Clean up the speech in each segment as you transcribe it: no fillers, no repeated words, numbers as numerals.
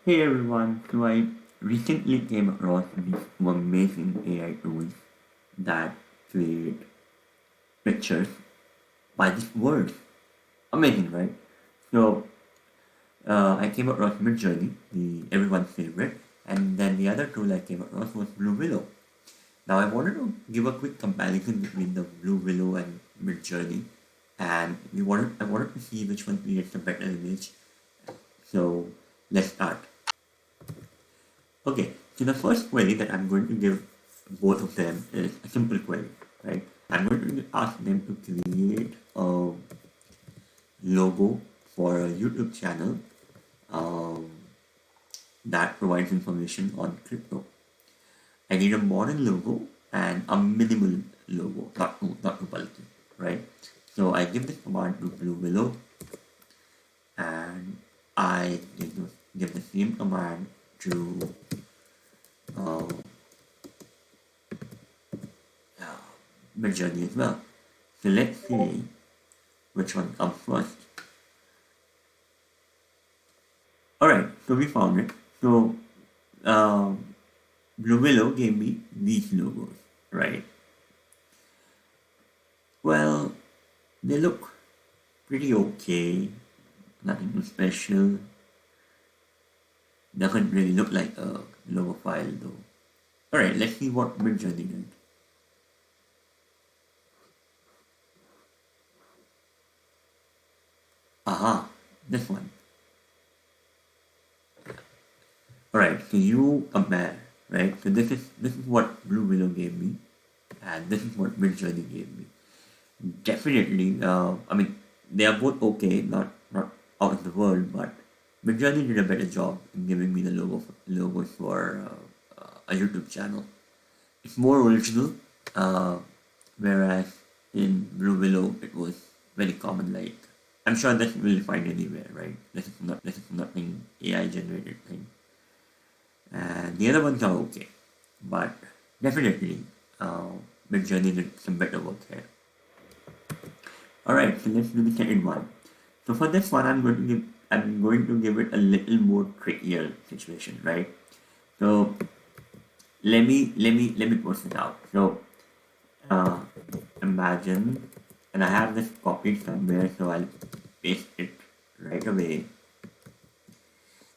Hey everyone, so I recently came across these two amazing AI tools that create pictures by just words. Amazing, right? So I came across Midjourney, the everyone's favorite, and then the other tool I came across was Blue Willow. Now I wanted to give a quick comparison between the Blue Willow and Midjourney, and I wanted to see which one creates a better image. So let's start. Okay, so the first query that I'm going to give both of them is a simple query, right? I'm going to ask them to create a logo for a YouTube channel um, that provides information on crypto. I need a modern logo and a minimal logo, not too bulky, right? So I give this command to Blue Willow, and I give the same command to uh, Midjourney as well. So let's see which one comes first. Alright, so we found it. So Blue Willow gave me these logos, right? Well, they look pretty okay, nothing too special. Doesn't really look like a logo file though. Alright, let's see what Midjourney did. Aha, this one. Alright, so you compare, right? So this is what Blue Willow gave me, and this is what Midjourney gave me. Definitely, I mean, they are both okay, not out of the world, but Midjourney did a better job in giving me the logos for a YouTube channel. It's more original, uh, whereas in Blue Willow it was very common. Like I'm sure that you will find anywhere, right? This is nothing AI generated thing. And the other ones are okay, but definitely Midjourney did some better work here. Alright, so let's do the second one. So for this one, I'm going to give it a little more trickier situation, right? So let me post it out. So uh, imagine, and I have this copied somewhere, so I'll paste it right away.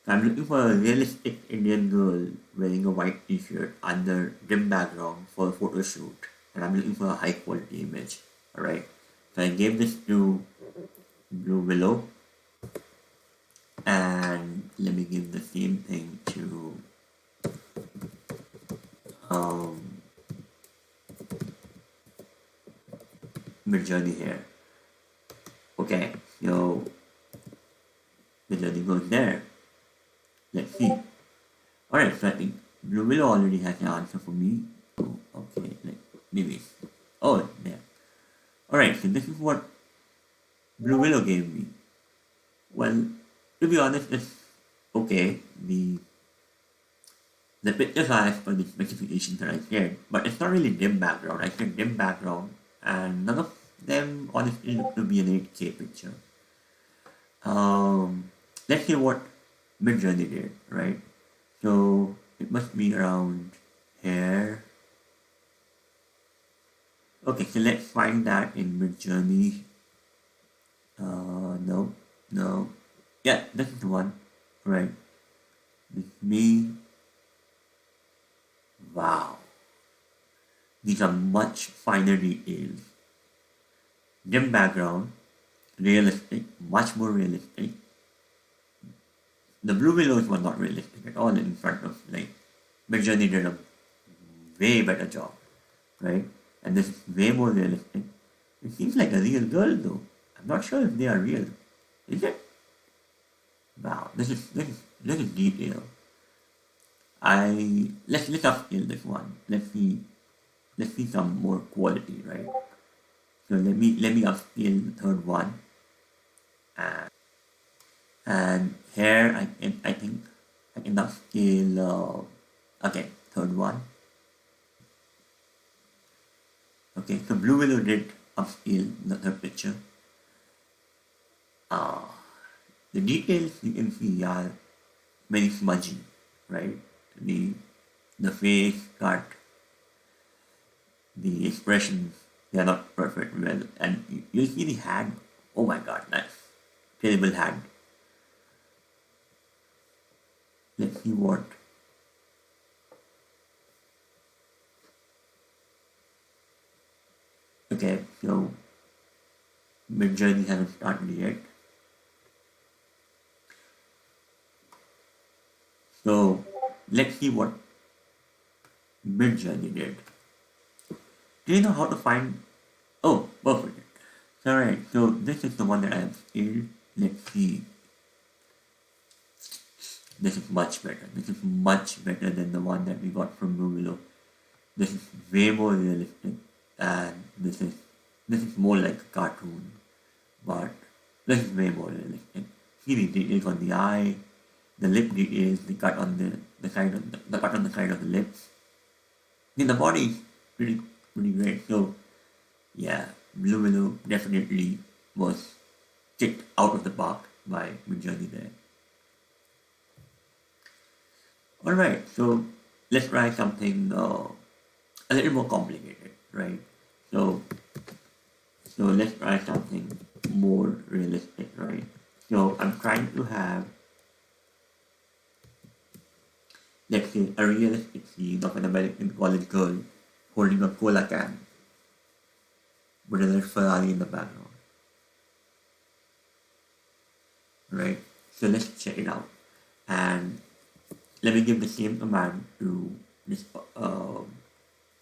So I'm looking for a realistic Indian girl wearing a white t-shirt under dim background for a photo shoot, and I'm looking for a high quality image. Alright. So I gave this to Blue Willow, and let me give the same thing to um, Midjourney here. Okay, so Midjourney goes there. Let's see. Alright, so I think Blue Willow already has the answer for me. So, okay, like maybe. Oh, there. Alright, so this is what Blue Willow gave me. Well, to be honest, it's okay. The pictures are as per the specifications that I shared, but it's not really dim background. I said dim background, and none of them honestly look to be an 8K picture. Let's see what Midjourney did, right? So it must be around here. Okay, so let's find that in Midjourney. No, no. Yeah, this is the one, right? This is me. Wow. These are much finer details. Dim background, realistic, much more realistic. The Blue Willows were not realistic at all in front of, like, Midjourney did a way better job, right? And this is way more realistic. It seems like a real girl though. I'm not sure if they are real. Is it? Wow, this is detail. Let's upscale this one. Let's see some more quality, right? So let me upscale the third one, and here I think I can upscale. Okay, third one. Okay, so Blue Willow did upscale the third picture. The details you can see are very smudgy, right? The the face cut, the expressions, they are not perfect well, and you see the hand. Oh my God, that's terrible hand. Let's see what. Okay, so Midjourney hasn't started yet. So let's see what Midjourney did. Do you know how to find? Oh, perfect. Alright, so this is the one that I have scaled. Let's see. This is much better. This is much better than the one that we got from Blue Willow. This is way more realistic, and this is more like a cartoon, but this is way more realistic. See the details on the eye, the lip details, the side of the cut on the side of the lips. I mean, the body is pretty great. So yeah, Blue Willow definitely was kicked out of the park by Midjourney there. Alright, so let's try something a little more complicated, right? So let's try something more realistic, right? So I'm trying to have, let's say, a realistic scene of an American college girl holding a cola can with a red Ferrari in the background, right? So let's check it out, and let me give the same command to this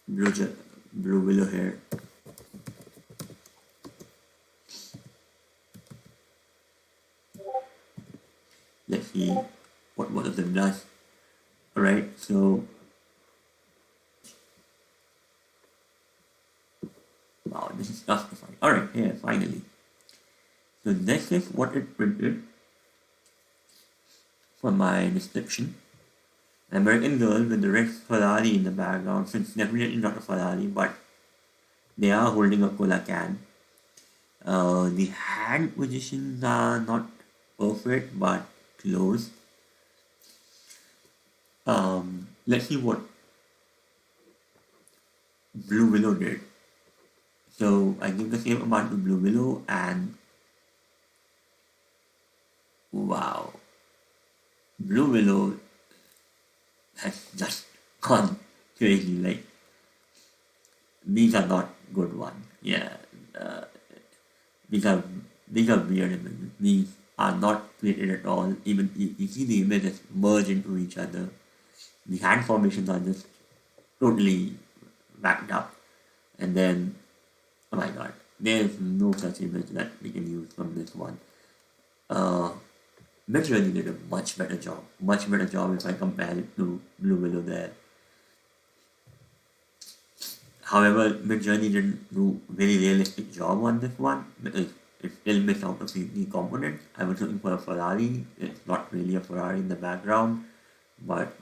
blue willow here. Let's see what one of them does. Alright, so wow, this is justifying. Alright, here, finally. So this is what it printed for my description. American girl with the red Ferrari in the background. So it's definitely not a Ferrari, but they are holding a cola can. The hand positions are not perfect, but close. Let's see what Blue Willow did. So I give the same amount to Blue Willow, and wow, Blue Willow has just gone crazy. Like, these are not good ones. Yeah, uh, these are weird images. These are not created at all. Even you see the images merge into each other. The hand formations are just totally backed up. And then, oh my god, there's no such image that we can use from this one. Midjourney did a much better job. Much better job if I compare it to Blue Willow there. However, Midjourney didn't do very realistic job on this one because it still missed out of the components. I was looking for a Ferrari. It's not really a Ferrari in the background, but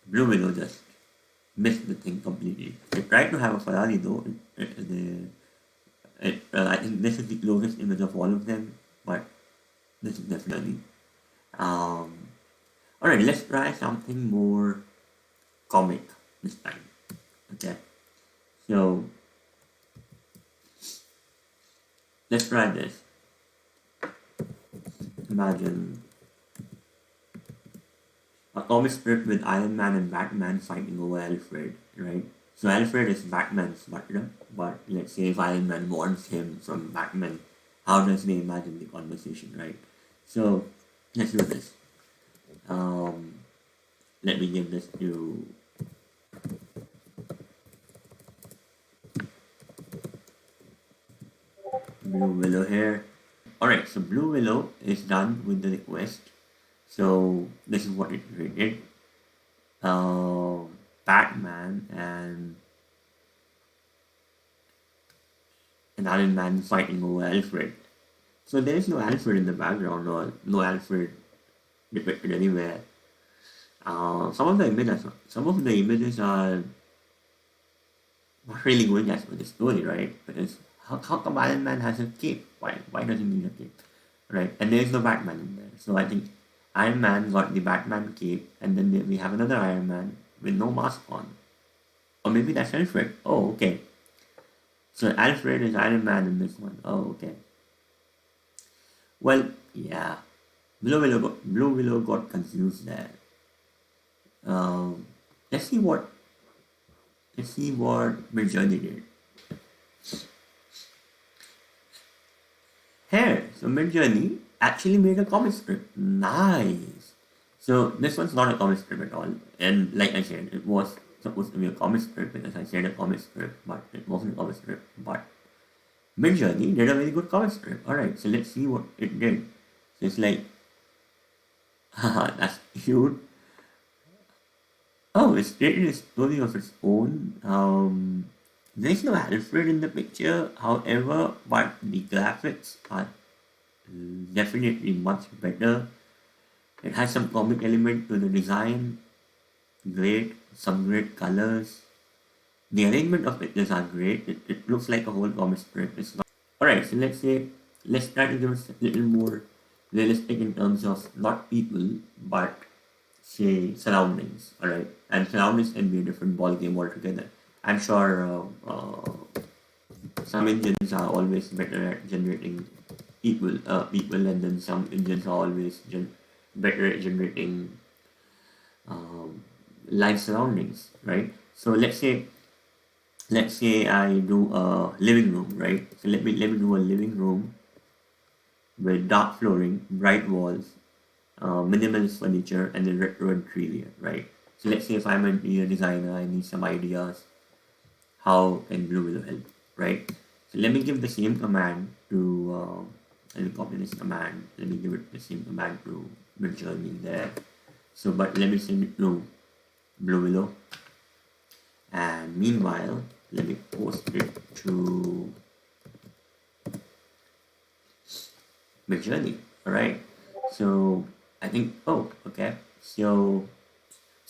Blue Willow just missed the thing completely. It tried to have a Ferrari though. I think this is the closest image of all of them, but this is definitely. Alright, let's try something more comic this time. Okay, so let's try this. Imagine a comic strip with Iron Man and Batman fighting over Alfred, right? So Alfred is Batman's butler, but let's say if Iron Man wants him from Batman, how does they imagine the conversation, right? So let's do this. Let me give this to Blue Willow here. Alright, so Blue Willow is done with the request. So this is what it created. Batman and Iron Man fighting over Alfred. So there is no Alfred in the background, or no Alfred depicted anywhere. Some of the images are not really going as per the story, right? Because how come Iron Man has a cape? Why does he need a cape? Right? And there is no Batman in there. So I think Iron Man got the Batman cape, and then we have another Iron Man with no mask on. Or maybe that's Alfred. Oh, okay. So Alfred is Iron Man in this one. Oh, okay. Well, yeah. Blue Willow got confused there. Um, let's see what Midjourney did. Here, so Midjourney actually made a comic strip. Nice. So this one's not a comic strip at all. And like I said, it was supposed to be a comic strip because I said a comic strip, but it wasn't a comic strip. But Midjourney did a very good comic strip. Alright, so let's see what it did. So it's like, haha, that's cute. Oh, it's created a story of its own. There's no Alfred in the picture, however, but the graphics are definitely much better. It has some comic element to the design. Great, some great colors. The arrangement of pictures are great. It looks like a whole comic strip. It's not. Alright, so let's try to give it a little more realistic in terms of not people, but say surroundings. Alright, and surroundings can be a different ball game altogether. I'm sure some engines are always better at generating people, and then some engines are always better at generating um, live surroundings, right? So let's say I do a living room, right? So let me do a living room with dark flooring, bright walls, minimalist furniture, and then retro interior, right? So let's say if I'm an interior designer, I need some ideas. How can Blue Willow help, right? So let me give the same command to, let me copy this command. Let me give it the same command to Midjourney there. So, but let me send it to Blue Willow. And meanwhile, let me post it to Midjourney. Alright. So I think, oh, okay. So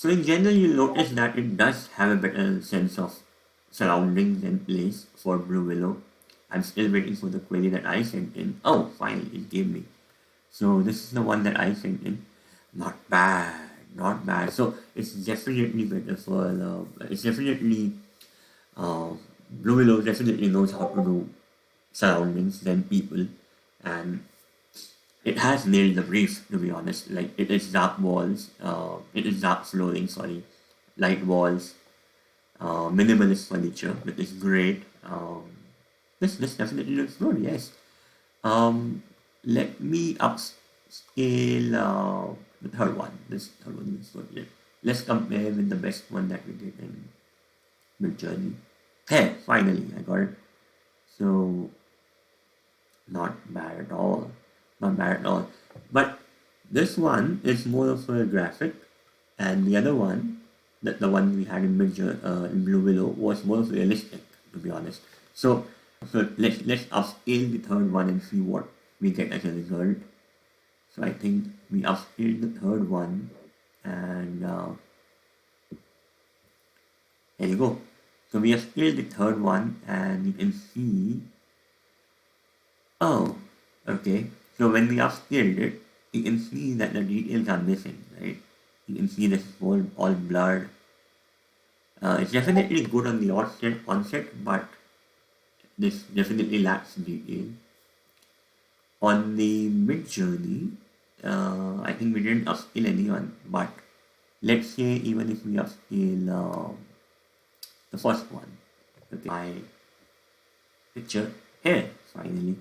in general, you'll notice that it does have a better sense of surroundings and place for Blue Willow. I'm still waiting for the query that I sent in. Oh, finally, it gave me. So this is the one that I sent in. Not bad, not bad. So it's definitely better for, it's definitely, Blue Willow definitely knows how to do surroundings than people. And it has nailed the brief, to be honest. Like, it is dark walls, it is dark flooring, sorry, light walls, minimalist furniture, which is great. This definitely looks good, yes. Let me upscale the third one. This third one is good. Let's compare with the best one that we did in Midjourney. Hey, finally, I got it. So, not bad at all. Not bad at all. But this one is more of a graphic, and the other one, the one we had in in Blue Willow, was more realistic, to be honest. So let's upscale the third one and see what we get as a result. So I think we upscaled the third one, and there you go. So we upscaled the third one, and you can see. Oh, okay. So when we upscaled it, you can see that the details are missing, right? You can see this is all blurred. It's definitely good on the onset, but this definitely lacks detail. On the Midjourney, I think we didn't upscale anyone, but let's say even if we upscale the first one, okay, my picture here finally.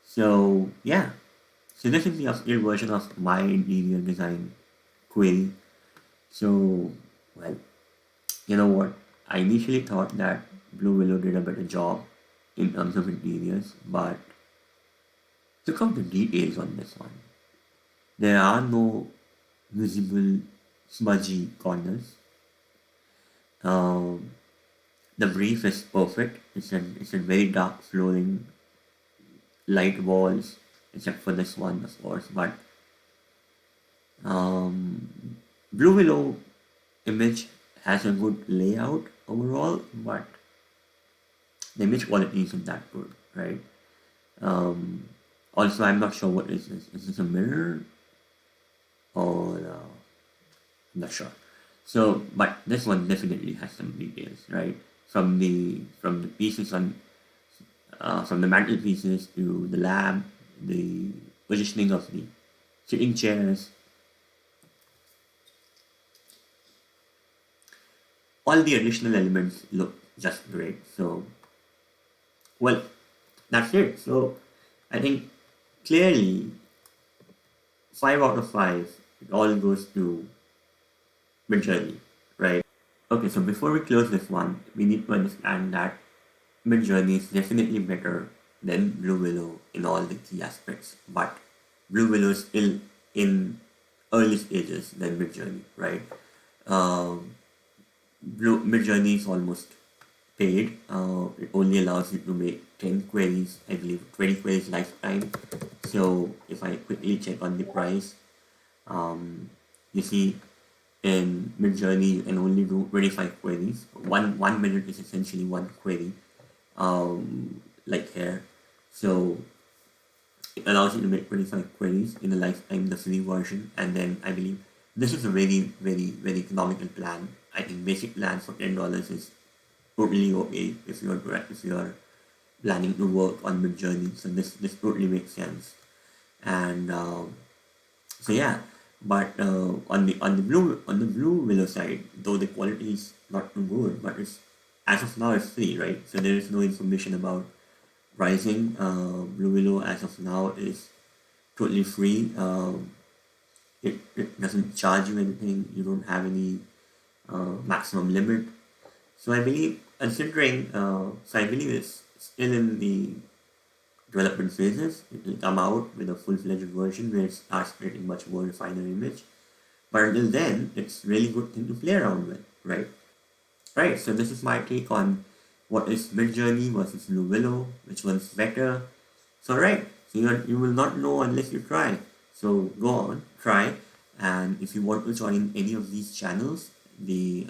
So yeah, so this is the upscale version of my interior design query. So, well, you know what? I initially thought that Blue Willow did a better job in terms of interiors, but look at the details on this one. There are no visible smudgy corners. Um, the brief is perfect. It's a very dark flooring, light walls, except for this one, of course. But Blue Willow image has a good layout overall, but the image quality isn't that good, right? Also, I'm not sure what is this. Is this a mirror? or I'm not sure. So, but this one definitely has some details, right? From the pieces on from the mantelpieces to the lamp, the positioning of the sitting chairs, all the additional elements look just great. So, well, that's it. So, I think clearly 5 out of 5. It all goes to Midjourney, right? Okay, so before we close this one, we need to understand that Midjourney is definitely better than Blue Willow in all the key aspects, but Blue Willow is still in early stages than Midjourney, right? Um, Midjourney is almost paid. It only allows you to make 10 queries, I believe 20 queries lifetime. So if I quickly check on the price, you see in Midjourney you can only do 25 queries. One minute is essentially one query, like here. So it allows you to make 25 queries in a lifetime, the free version, and then I believe this is a very economical plan. I think basic plan for $10 is totally okay if you're planning to work on Midjourney. So this totally makes sense. And so yeah, but on the blue willow side, though the quality is not too good, but it's as of now it's free, right? So there is no information about pricing. Blue willow as of now is totally free. It doesn't charge you anything. You don't have any maximum limit. So I believe, so I believe it's still in the development phases. It will come out with a full-fledged version where it starts creating much more finer image. But until then, it's really good thing to play around with, right? Right. So this is my take on what is Midjourney versus Blue Willow, which one's better. So right. So you will not know unless you try. So go on, try, and if you want to join any of these channels, the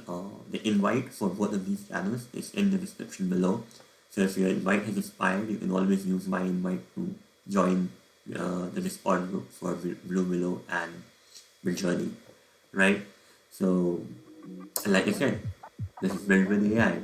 invite for both of these channels is in the description below. So if your invite has expired, you can always use my invite to join the Discord group for Blue Willow and Midjourney, right? So, like I said, this is Build with AI.